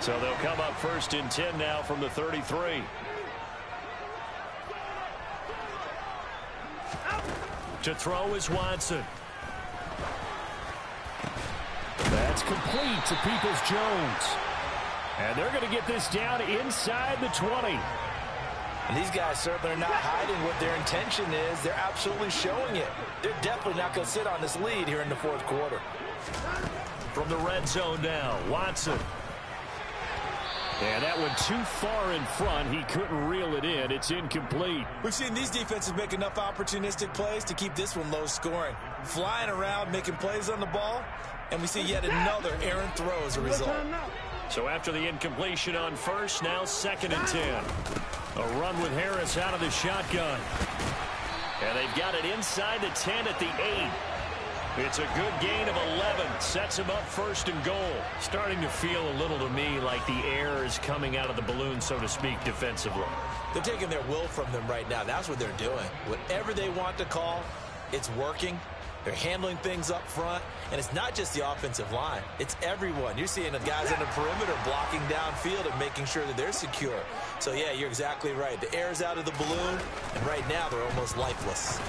So they'll come up 1st and 10 now from the 33. To throw is Watson. That's complete to Peoples-Jones. And they're going to get this down inside the 20. And these guys certainly are not hiding what their intention is. They're absolutely showing it. They're definitely not going to sit on this lead here in the fourth quarter. From the red zone now, Watson. And that one too far in front. He couldn't reel it in. It's incomplete. We've seen these defenses make enough opportunistic plays to keep this one low scoring. Flying around, making plays on the ball, and we see yet another errant throw as a result. So after the incompletion on first, now 2nd and 10. A run with Harris out of the shotgun. And they've got it inside the 10 at the 8. It's a good gain of 11. Sets him up 1st and goal. Starting to feel a little to me like the air is coming out of the balloon, so to speak, defensively. They're taking their will from them right now. That's what they're doing. Whatever they want to call, it's working. They're handling things up front. And it's not just the offensive line. It's everyone. You're seeing the guys on the perimeter blocking downfield and making sure that they're secure. So, yeah, you're exactly right. The air's out of the balloon, and right now they're almost lifeless.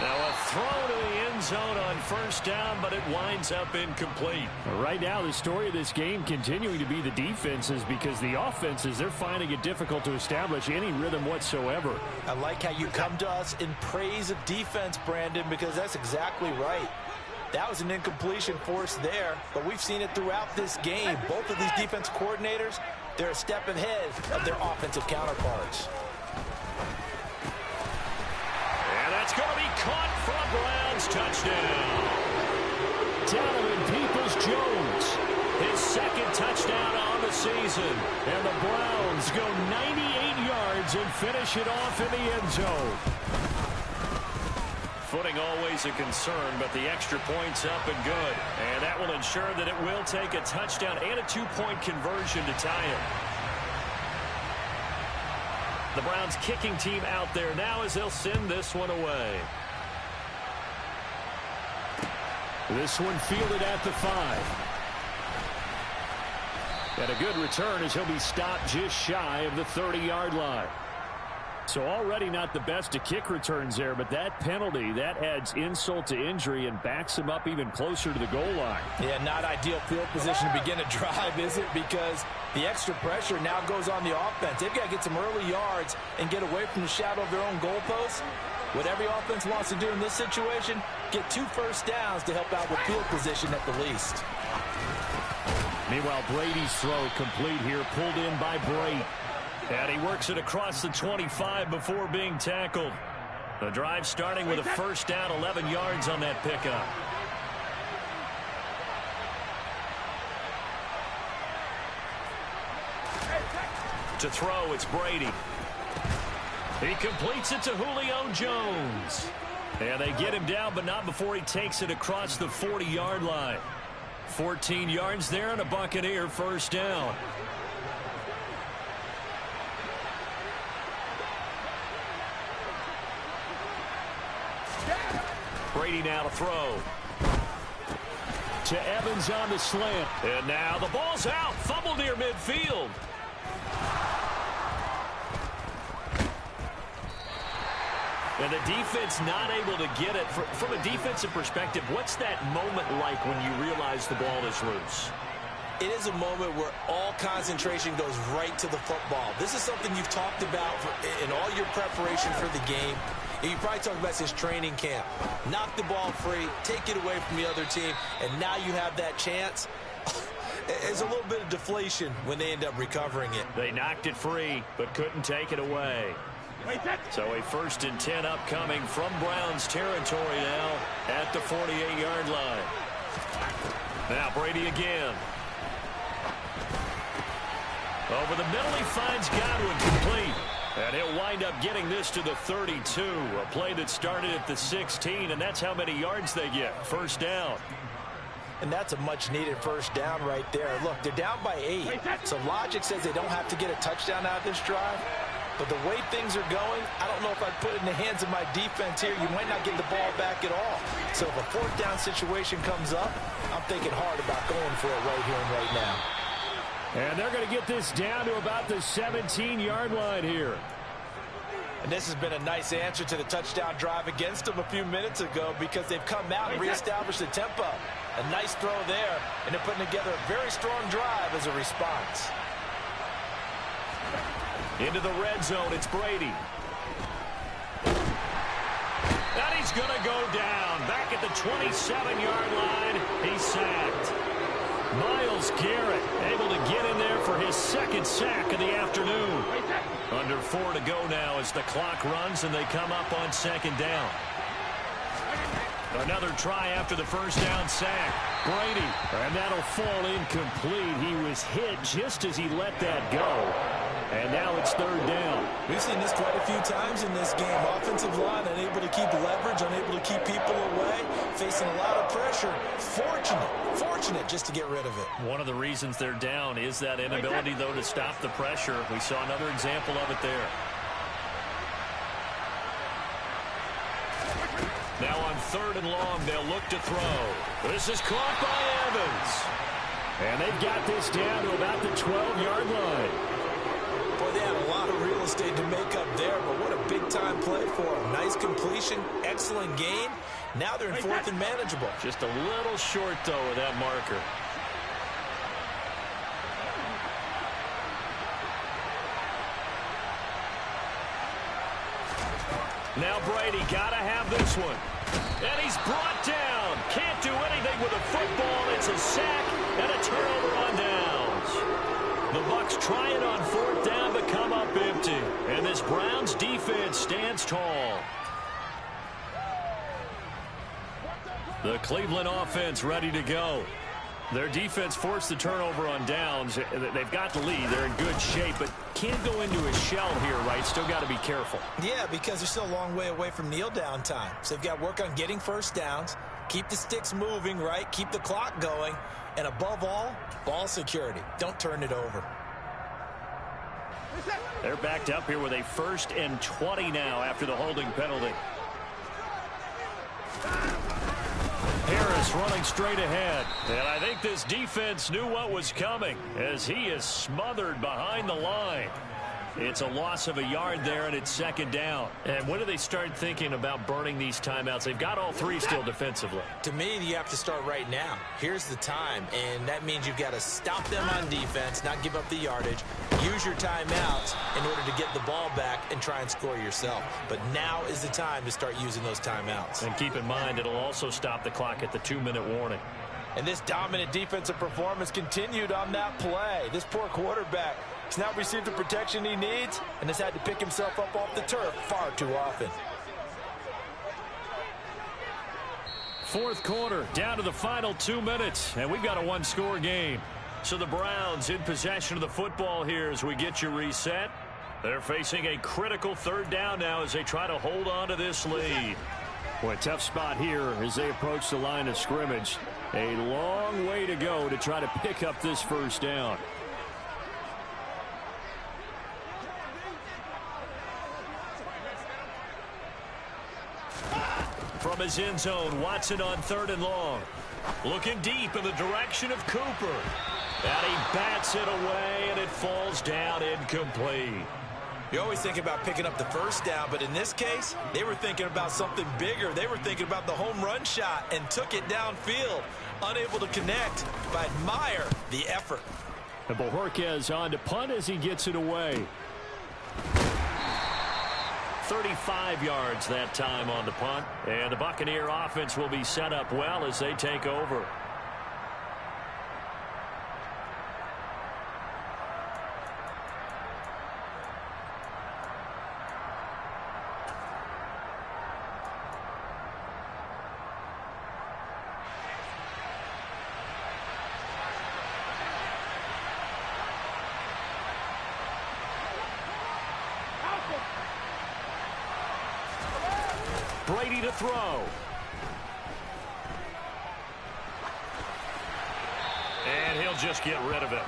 Now a throw to the end zone on 1st down, but it winds up incomplete. Right now, the story of this game continuing to be the defenses, because the offenses, they're finding it difficult to establish any rhythm whatsoever. I like how you come to us in praise of defense, Brandon, because that's exactly right. That was an incompletion forced there, but we've seen it throughout this game. Both of these defense coordinators, they're a step ahead of their offensive counterparts. It's going to be caught for a Browns touchdown. Donovan Peoples-Jones, his 2nd touchdown on the season. And the Browns go 98 yards and finish it off in the end zone. Footing always a concern, but the extra point's up and good. And that will ensure that it will take a touchdown and a 2-point conversion to tie it. The Browns kicking team out there now as they'll send this one away. This one fielded at the 5. And a good return as he'll be stopped just shy of the 30-yard line. So already not the best of kick returns there, but that penalty, that adds insult to injury and backs him up even closer to the goal line. Yeah, not ideal field position to begin a drive, is it? Because the extra pressure now goes on the offense. They've got to get some early yards and get away from the shadow of their own goalposts. What every offense wants to do in this situation, get 2 first downs to help out with field position at the least. Meanwhile, Brady's throw complete here, pulled in by Brady. And he works it across the 25 before being tackled. The drive starting with a 1st down, 11 yards on that pickup. To throw, it's Brady. He completes it to Julio Jones. And they get him down, but not before he takes it across the 40-yard line. 14 yards there and a Buccaneer 1st down. Brady now to throw. To Evans on the slant. And now the ball's out. Fumble near midfield. And the defense not able to get it. From a defensive perspective, what's that moment like when you realize the ball is loose? It is a moment where all concentration goes right to the football. This is something you've talked about in all your preparation for the game. And you probably talked about since training camp. Knock the ball free, take it away from the other team, and now you have that chance. There's a little bit of deflation when they end up recovering it. They knocked it free, but couldn't take it away. So a 1st and 10 upcoming from Browns territory now at the 48-yard line. Now Brady again. Over the middle, he finds Godwin complete. And he'll wind up getting this to the 32. A play that started at the 16, and that's how many yards they get. 1st down. And that's a much-needed 1st down right there. Look, they're down by 8. So logic says they don't have to get a touchdown out of this drive. But the way things are going, I don't know if I'd put it in the hands of my defense here. You might not get the ball back at all. So if a 4th down situation comes up, I'm thinking hard about going for it right here and right now. And they're going to get this down to about the 17-yard line here. And this has been a nice answer to the touchdown drive against them a few minutes ago, because they've come out and reestablished the tempo. A nice throw there, and they're putting together a very strong drive as a response. Into the red zone, it's Brady. And he's going to go down. Back at the 27-yard line, he's sacked. Myles Garrett able to get in there for his second sack of the afternoon. Under 4 to go now as the clock runs and they come up on second down. Another try after the first down sack. Brady, and that'll fall incomplete. He was hit just as he let that go. And now it's third down. We've seen this quite a few times in this game. Offensive line unable to keep leverage, unable to keep people away, facing a lot of pressure. Fortunate just to get rid of it. One of the reasons they're down is that inability, though, to stop the pressure. We saw another example of it there. Now on third and long, they'll look to throw. This is caught by Evans. And they've got this down to about the 12-yard line. Boy, they had a lot of real estate to make up there, but what a big-time play for them. Nice completion, excellent gain. Now they're in fourth and manageable. Just a little short, though, of that marker. Now Brady got to have this one. And he's brought down. Can't do anything with a football. It's a sack and a turnover on downs. The Bucs try it on fourth down but come up empty. And this Browns defense stands tall. The Cleveland offense ready to go. Their defense forced the turnover on downs. They've got the lead. They're in good shape, but can't go into a shell here, right? Still got to be careful. Yeah, because they're still a long way away from kneel down time. So they've got to work on getting first downs, keep the sticks moving, right? Keep the clock going. And above all, ball security. Don't turn it over. They're backed up here with a 1st and 20 now after the holding penalty. Harris running straight ahead. And I think this defense knew what was coming as he is smothered behind the line. It's a loss of a yard there, and it's second down. And when do they start thinking about burning these timeouts? They've got all three still defensively. To me, you have to start right now. Here's the time, and that means you've got to stop them on defense, not give up the yardage, use your timeouts in order to get the ball back and try and score yourself. But now is the time to start using those timeouts. And keep in mind, it'll also stop the clock at the 2-minute warning. And this dominant defensive performance continued on that play. This poor quarterback has now received the protection he needs and has had to pick himself up off the turf far too often. Fourth quarter, down to the final 2 minutes, and we've got a one-score game. So the Browns in possession of the football here as we get you reset. They're facing a critical third down now as they try to hold on to this lead. Boy, tough spot here as they approach the line of scrimmage. A long way to go to try to pick up this first down. From his end zone, Watson on third and long. Looking deep in the direction of Cooper. And he bats it away, and it falls down incomplete. You always think about picking up the first down, but in this case, they were thinking about something bigger. They were thinking about the home run shot and took it downfield. Unable to connect, but admire the effort. And Bojorquez on to punt as he gets it away. 35 yards that time on the punt. And the Buccaneer offense will be set up well as they take over. Brady to throw. And he'll just get rid of it.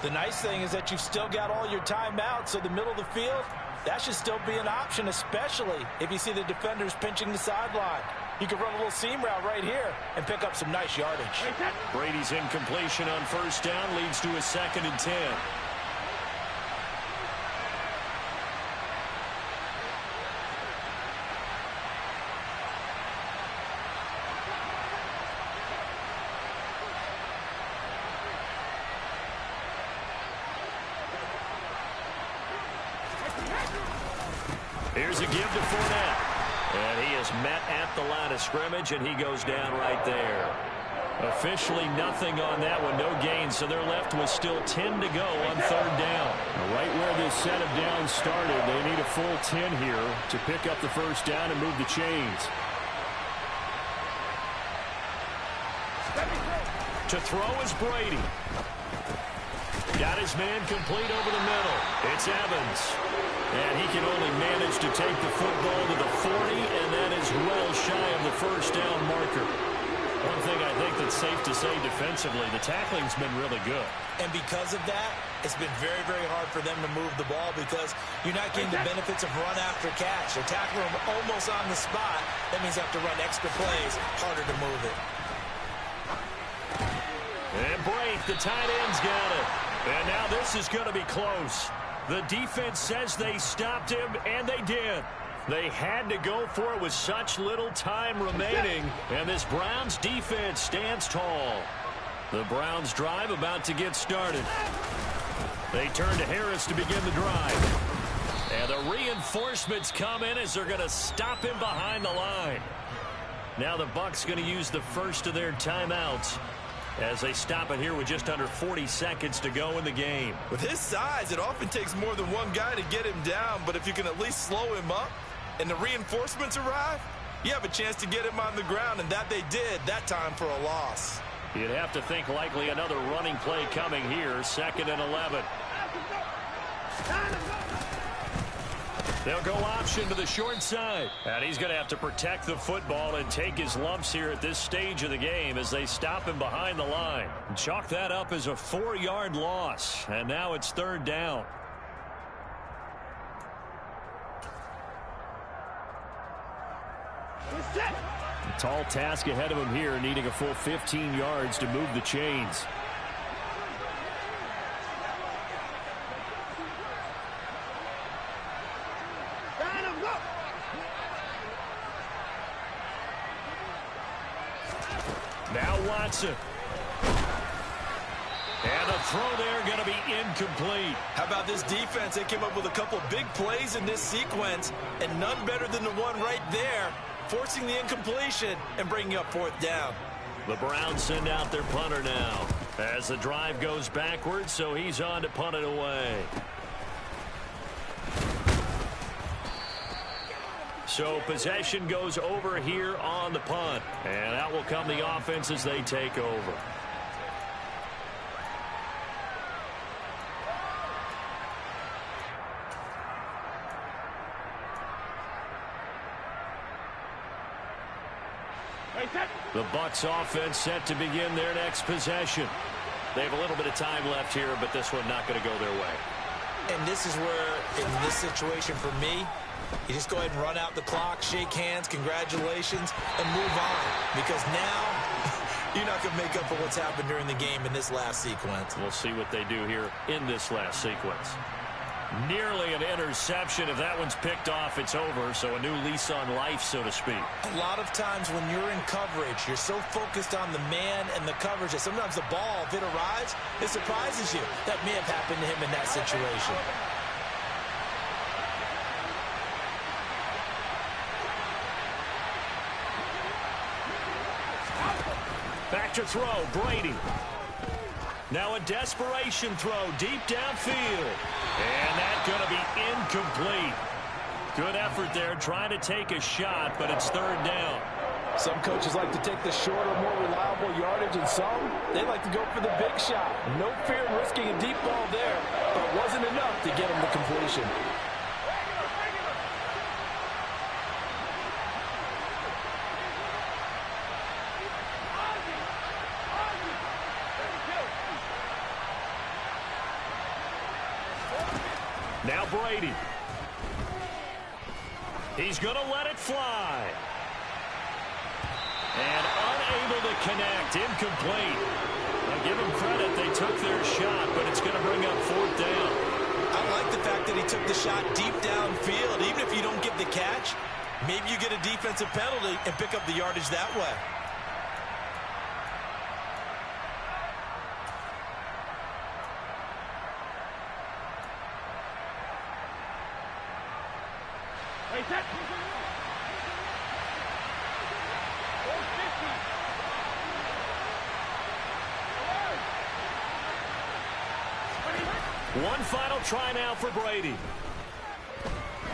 The nice thing is that you've still got all your timeouts, so the middle of the field, that should still be an option, especially if you see the defenders pinching the sideline. You can run a little seam route right here and pick up some nice yardage. Brady's incompletion on first down leads to a 2nd and 10. give to Fournette. And he is met at the line of scrimmage, and he goes down right there. Officially nothing on that one, no gain, so they're left with still 10 to go on third down. Right where this set of downs started, they need a full 10 here to pick up the first down and move the chains. To throw is Brady. Got his man complete over the middle. It's Evans. And he can only manage to take the football to the 40, and that is well shy of the first down marker. One thing I think that's safe to say defensively, the tackling's been really good. And because of that, it's been very, very hard for them to move the ball because you're not getting the benefits of run after catch. They're tackling them almost on the spot. That means you have to run extra plays, harder to move it. And Brake, the tight end's got it. And now this is going to be close. The defense says they stopped him, and they did. They had to go for it with such little time remaining, and this Browns defense stands tall. The Browns drive about to get started. They turn to Harris to begin the drive. And the reinforcements come in as they're going to stop him behind the line. Now the Bucs going to use the first of their timeouts as they stop it here with just under 40 seconds to go in the game. With his size, it often takes more than one guy to get him down, but if you can at least slow him up and the reinforcements arrive, you have a chance to get him on the ground, and that they did that time for a loss. You'd have to think likely another running play coming here, 2nd and 11. They'll go option to the short side. And he's going to have to protect the football and take his lumps here at this stage of the game as they stop him behind the line. Chalk that up as a 4-yard loss. And now it's 3rd down. A tall task ahead of him here, needing a full 15 yards to move the chains. Now Watson. And the throw there going to be incomplete. How about this defense? They came up with a couple big plays in this sequence, and none better than the one right there, forcing the incompletion and bringing up 4th down. The Browns send out their punter now as the drive goes backwards, so he's on to punt it away. So possession goes over here on the punt, and out will come the offense as they take over. The Bucs offense set to begin their next possession. They have a little bit of time left here, but this one not going to go their way. And this is where, in this situation for me, you just go ahead and run out the clock, shake hands, congratulations, and move on. Because now, you're not going to make up for what's happened during the game in this last sequence. We'll see what they do here in this last sequence. Nearly an interception. If that one's picked off, it's over. So a new lease on life, so to speak. A lot of times when you're in coverage, you're so focused on the man and the coverage that sometimes the ball, if it arrives, it surprises you. That may have happened to him in that situation. Back to throw, Brady. Now a desperation throw deep downfield. And that's going to be incomplete. Good effort there trying to take a shot, but it's 3rd down. Some coaches like to take the shorter, more reliable yardage, and some, they like to go for the big shot. No fear in risking a deep ball there, but it wasn't enough to get him the completion. Now Brady. He's going to let it fly. And unable to connect. Incomplete. I'll give them credit. They took their shot, but it's going to bring up 4th down. I like the fact that he took the shot deep downfield. Even if you don't get the catch, maybe you get a defensive penalty and pick up the yardage that way. One final try now for Brady.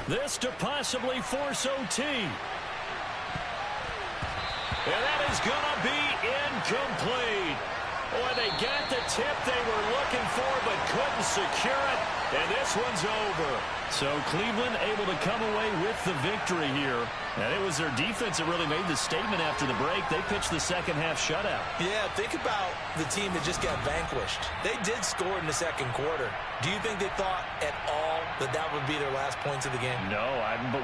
This to possibly force OT. And that is going to be incomplete. Boy, they got the tip they were looking for but couldn't secure it. And this one's over. So Cleveland able to come away with the victory here. And it was their defense that really made the statement after the break. They pitched the second half shutout. Yeah, think about the team that just got vanquished. They did score in the second quarter. Do you think they thought at all that that would be their last points of the game? No, but